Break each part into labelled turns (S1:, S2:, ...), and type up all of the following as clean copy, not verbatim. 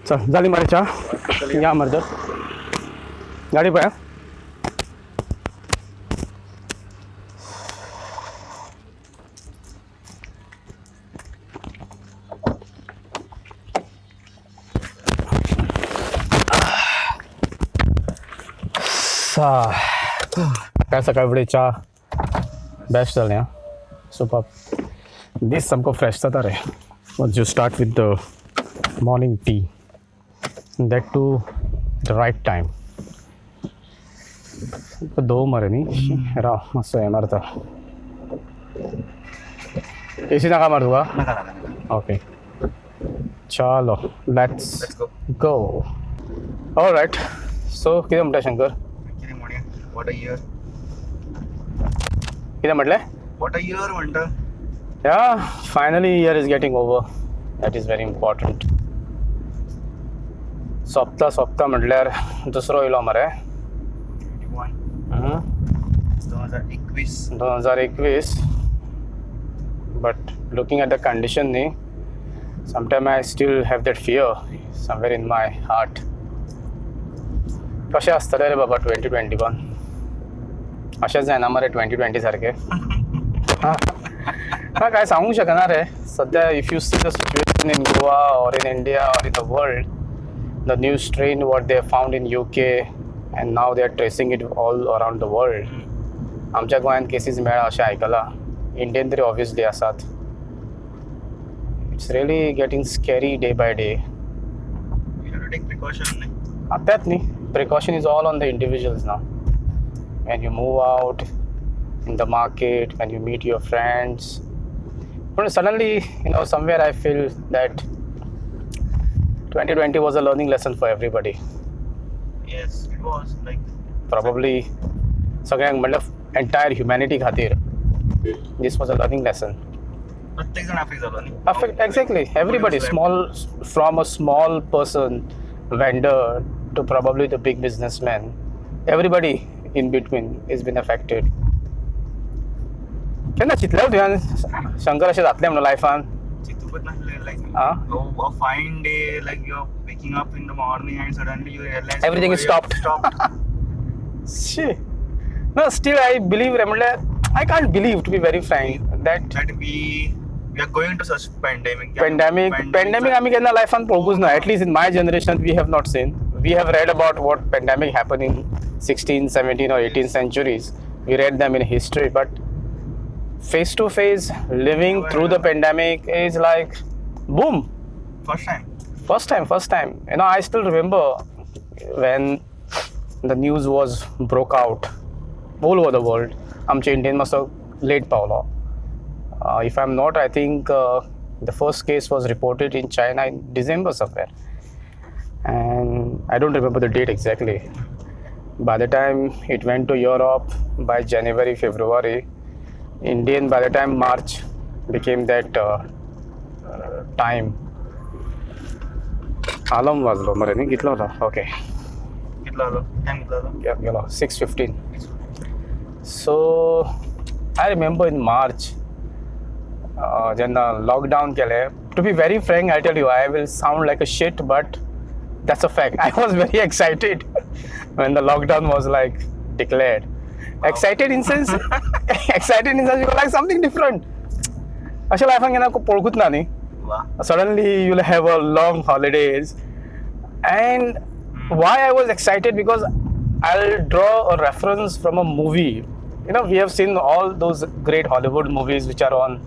S1: चल झाली मारी चहा या मर्द गाडी पाया काय सकाळी बड़े चहा बेस्ट चल यहाँ सुपर दिस सबको फ्रेश था रे once you start with the morning tea that too the right time दो मरे नहीं रा मस्त आहे मारता एसी नका मार तुका ओके चलो लेट्स गो ऑलराइट सो किती म्हणता शंकर
S2: What a year.
S1: किती म्हटले
S2: What a year म्हणता.
S1: Yeah, finally year is getting over. That is very important. सोपता म्हटल्यार दुसरो येयलो मरे 2021 but looking at the condition न्ही sometimes I still have that fear somewhere in my heart. कशें आसतलें रे बाबा 2021 अशेंच जायना मरे 2020 सारकें हां काय सांगूंक शकना रे सध्या if you see the situation in Goa or in India or in the world the new strain what they found in UK and now they are tracing it all around the world आमच्या गोंयांत cases मेळ्ळा अशें आयकलां Indian तरी obviously आसात it's really getting scary day by day तेंच न्ही precaution is all on the individuals now when you move out in the market, when you meet your friends. But suddenly, somewhere I feel that 2020 was a learning lesson for everybody.
S2: Yes, it was like
S1: probably सगळ्यांक मतलब entire humanity खातीर this was a learning lesson.
S2: प्रत्येक जण affect झालो न्ही.
S1: Exactly, everybody, small from a small person, vendor to probably the big businessman, everybody in between is been affected. केन्ना चिंतलें तुवें शंकर अशें जातलें म्हणून लायफान
S2: चिंतूकच नासलें like a fine day like you're waking up in the morning and suddenly you realize
S1: everything is stopped. Shit. No, still I believe I can't believe, to be very frank, that
S2: we are going to such pandemic
S1: आमी केन्ना लायफान पळोवंकूच ना. At least in my generation we have not seen. We have read about what pandemic happened in 16th, 17th or 18th centuries. We read them in history, but face to face living through the pandemic is like boom. First time. I still remember when the news was broke out all over the world. आमचे Indian मातसो late पावलो. If I'm not, I think the first case was reported in China in December somewhere. And I don't remember the date exactly. By the time it went to Europe, by January, February, Indian, by the time March became that time. Alarm was low, mare nahi kitla hota? Okay.
S2: Kitla hota? Time kitla hota?
S1: Yeah, 6:15. So I remember in March, when the lockdown kele. To be very frank, I tell you, I will sound like a shit, but that's a fact. I was very excited when the lockdown was like declared. Wow. Excited in sense because like something different. Asha life angena ko polkut na ni. Suddenly you'll have a long holidays. And why I was excited because I'll draw a reference from a movie. We have seen all those great Hollywood movies which are on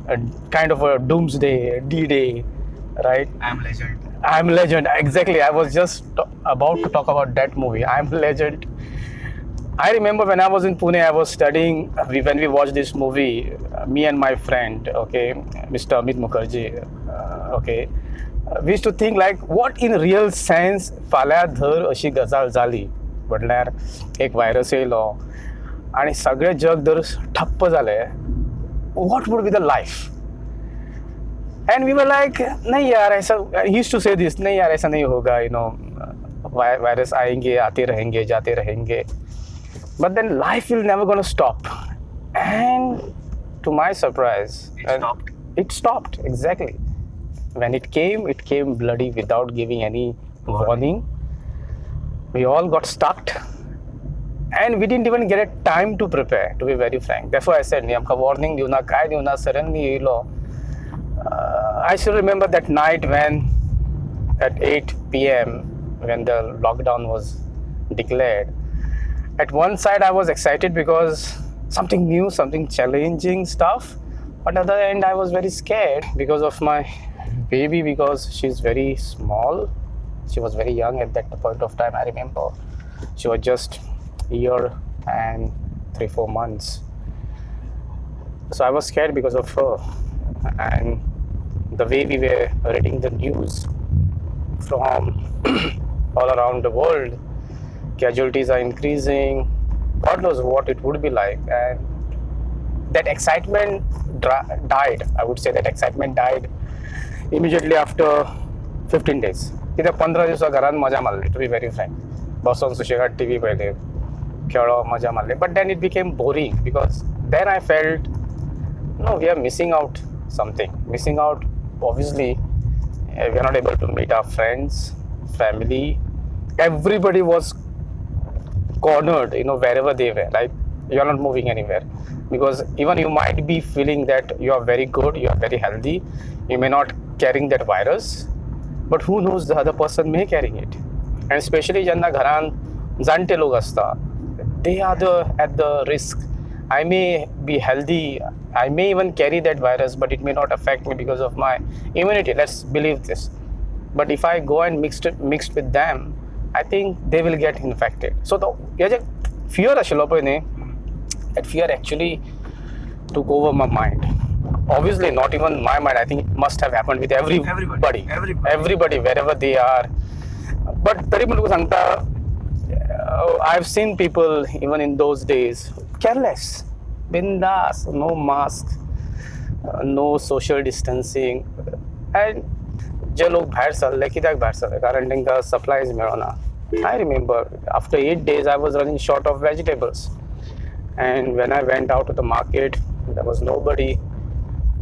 S1: a kind of a doomsday, D-Day, right? I'm Legend, exactly. I was just about to talk about that movie. I'm Legend. I remember when I was in Pune, I was studying. When we watched this movie, me and my friend, okay, Mr. Amit Mukherjee, okay, we used to think like, what in real sense, फाल्यां धर अशी गजाल जाली, म्हटल्यार एक virus येयलो आनी सगळें जग धर ठप्प जालें. What would be the life? And we were like, नहीं यार ऐसा, he used to say this, नहीं यार ऐसा नहीं होगा, वायरस आएंगे, आते रहेंगे, जाते रहेंगे. But then life will never gonna stop. And to my surprise,
S2: it stopped.
S1: It stopped, exactly. when it came bloody without giving any warning. We all got stuck, and we didn't even get a time to prepare, to be very frank. Therefore, I said, "नहीं हमका warning दियो ना, काय दियो ना, suddenly ये लो." I still remember that night when, at 8 p.m., when the lockdown was declared. At one side, I was excited because something new, something challenging stuff. But at the other end, I was very scared because of my baby, because she's very small. She was very young at that point of time. I remember she was just a year and 3-4 months. So I was scared because of her. And the way we were reading the news from all around the world, casualties are increasing. God knows what it would be like. And that excitement died. I would say that excitement died immediately after 15 days. किती 15 दिवसा घरात मजा मारली, to be very frank. बसून सुशेगाद TV पहिले, खेळो, मजा मारली. But then it became boring because then I felt, no, we are missing out something. Missing out, obviously, we are not able to meet our friends, family. Everybody was cornered, wherever they were. Like, you are not moving anywhere. Because even you might be feeling that you are very good, you are very healthy, you may not carrying that virus, but who knows, the other person may carrying it. And especially ज्यांना घरान जाणटे लोक असता, they are at the risk. I may be healthy, I may even carry that virus, but it may not affect me because of my immunity. Let's believe this. But if I go and mixed with them, I think they will get infected. So the fear ashelo pone, that fear actually took over my mind. Obviously, not even my mind. I think it must have happened with everybody wherever they are. But tari mulko sangta, I've seen people even in those days careless, bindas, no mask, no social distancing, and जे लोग भायर सरले कित्याक भायर सरले कारण तांकां supplies मेळना. I remember after 8 days I was running short of vegetables, and when I went out to the market there was nobody.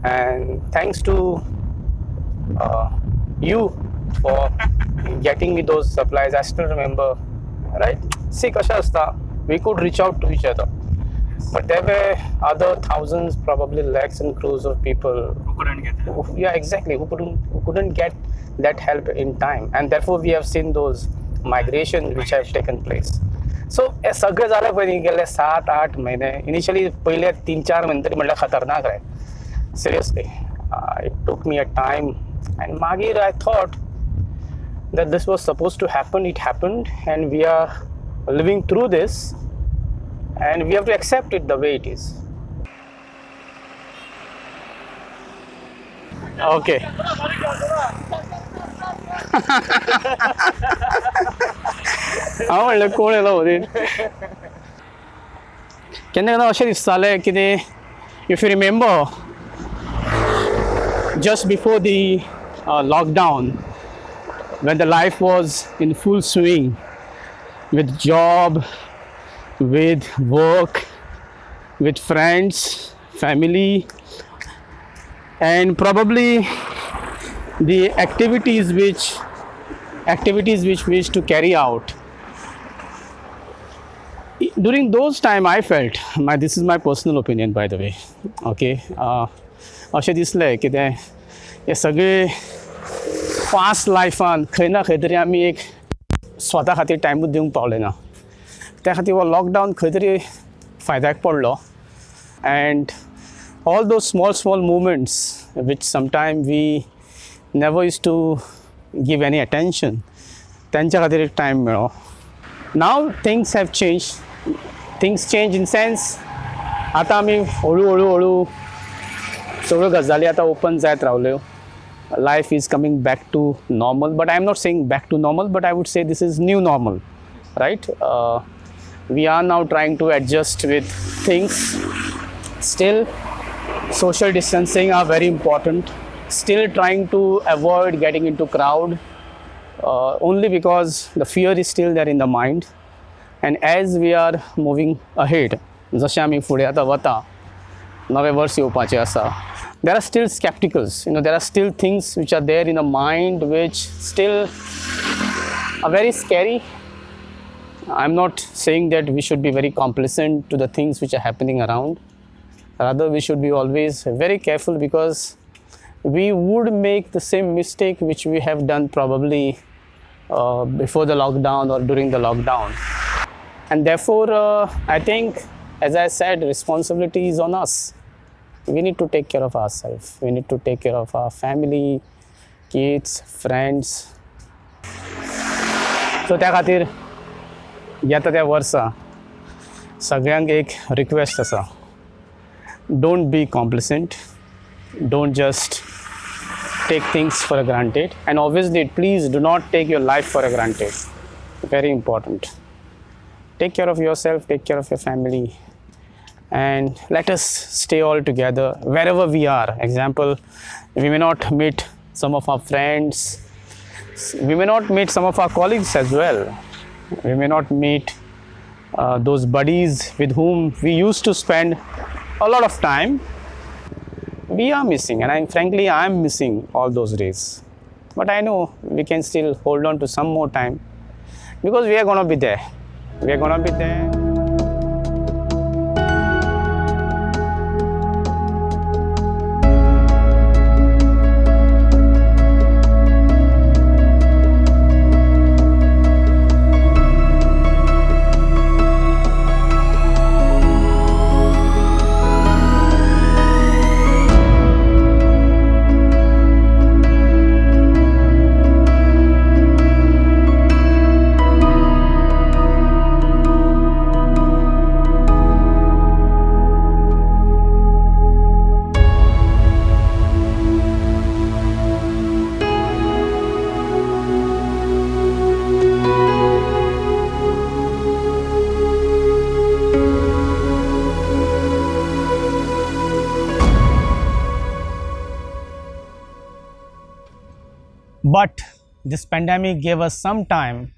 S1: And thanks to you for getting me those supplies. I still remember, right? See, kasha asta, we could reach out to each other, but there were other thousands, probably lakhs and crores of people
S2: who couldn't get help.
S1: Yeah, exactly, who couldn't get that help in time, and therefore we have seen those migration which have taken place. So हे सगळे झाले पळय गेले 7-8 महिने. Initially पहिले 3-4 महिने तरी म्हणल्यार खतरनाक रे. Seriously, it took me a time, and magir I thought that this was supposed to happen. It happened, and we are living through this, and we have to accept it the way it is. Okay. हांव म्हणलें कोण yellow मदीं. केन्ना केन्ना अशें दिसतालें कितें, if you remember, just before the lockdown, when the life was in full swing, with job, with work, with friends, family, and probably the activities which we used to carry out. During those time I felt, this is my personal opinion by the way, okay, अशें दिसलें कितें हे सगळे fast लायफान खंय ना खंय तरी आमी एक स्वता खातीर टायमूच दिवंक पावले ना. त्या खातीर हो लॉकडावन खंय तरी फायद्याक पडलो. And all those small movements which sometimes we never used to give any attention, त्यांच्या खातीर एक टायम मेळ्ळो. Now things have changed. Things change in sense, आतां आमी हळू सगळ्यो गजाली आतां ओपन जायत रावल्यो. Life is coming back to normal, but I am not saying back to normal, but I would say this is new normal, right? We are now trying to adjust with things. Still, social distancing are very important. Still trying to avoid getting into crowd, only because the fear is still there in the mind. And as we are moving ahead, जशें आमी फुडें आतां वता, नवें verse येवपाचें आसा, there are still skepticals. There are still things which are there in the mind which still are very scary. I'm not saying that we should be very complacent to the things which are happening around. Rather, we should be always very careful, because we would make the same mistake which we have done probably before the lockdown or during the lockdown. And therefore, I think, as I said, responsibility is on us. We need to take care of ourselves. We need to take care of our family, kids, friends. So त्या खातीर येता त्या वर्सा सगळ्यांक एक request आसा, don't be complacent, don't just take things for granted, and obviously please do not take your life for granted. Very important. Take care of yourself, take care of your family, and let us stay all together wherever we are. Example, we may not meet some of our friends, we may not meet some of our colleagues as well, we may not meet those buddies with whom we used to spend a lot of time. We are missing, and frankly I'm missing all those days, but I know we can still hold on to some more time, because we are gonna be there. We are gonna be there. But this pandemic gave us some time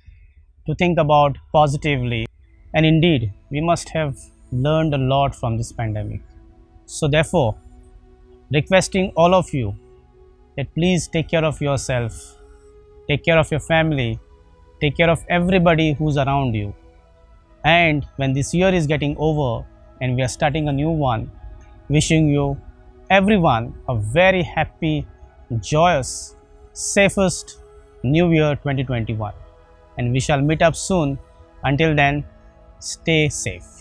S1: to think about positively, and indeed we must have learned a lot from this pandemic. So therefore, requesting all of you that please take care of yourself, take care of your family, take care of everybody who's around you. And when this year is getting over and we are starting a new one, wishing you everyone a very happy, joyous, safest New Year 2021, and we shall meet up soon. Until then, stay safe.